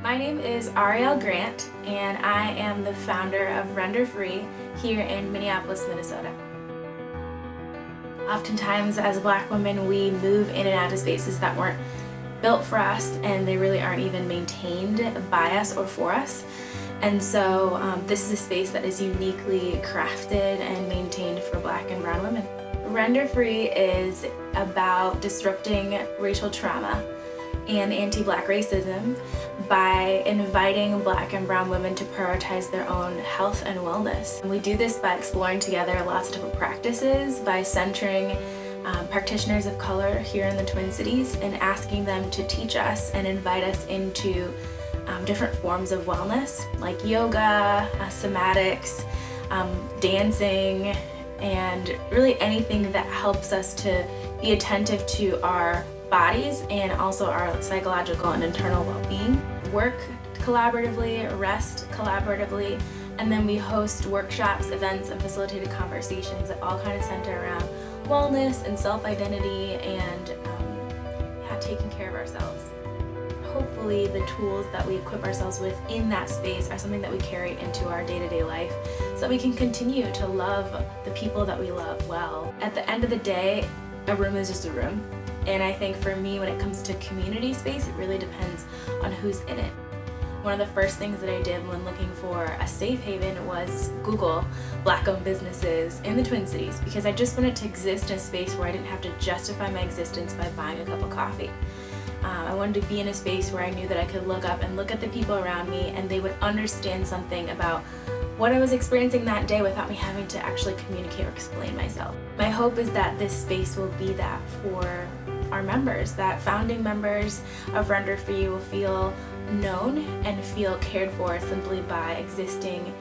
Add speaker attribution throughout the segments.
Speaker 1: My name is Ariel Grant, and I am the founder of Render Free here in Minneapolis, Minnesota. Oftentimes, as Black women, we move in and out of spaces that weren't built for us, and they really aren't even maintained by us or for us. And so this is a space that is uniquely crafted and maintained for Black and brown women. Render Free is about disrupting racial trauma and anti-Black racism by inviting Black and brown women to prioritize their own health and wellness. And we do this by exploring together lots of different practices, by centering practitioners of color here in the Twin Cities and asking them to teach us and invite us into different forms of wellness like yoga, somatics, dancing, and really anything that helps us to be attentive to our bodies and also our psychological and internal well-being. Work collaboratively, rest collaboratively, and then we host workshops, events, and facilitated conversations that all kind of center around wellness and self-identity and taking care of ourselves. Hopefully the tools that we equip ourselves with in that space are something that we carry into our day-to-day life so that we can continue to love the people that we love well. At the end of the day, a room is just a room. And I think for me, when it comes to community space, it really depends on who's in it. One of the first things that I did when looking for a safe haven was Google Black-owned businesses in the Twin Cities, because I just wanted to exist in a space where I didn't have to justify my existence by buying a cup of coffee. I wanted to be in a space where I knew that I could look up and look at the people around me and they would understand something about what I was experiencing that day without me having to actually communicate or explain myself. My hope is that this space will be that for our members, that founding members of Render Free will feel known and feel cared for simply by existing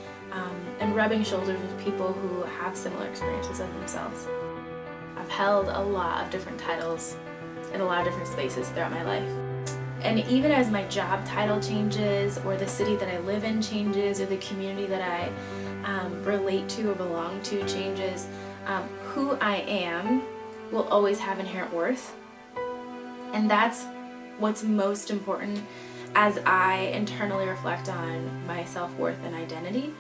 Speaker 1: and rubbing shoulders with people who have similar experiences as themselves. I've held a lot of different titles in a lot of different spaces throughout my life. And even as my job title changes, or the city that I live in changes, or the community that I relate to or belong to changes, who I am will always have inherent worth. And that's what's most important as I internally reflect on my self-worth and identity.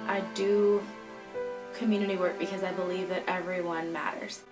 Speaker 1: I do community work because I believe that everyone matters.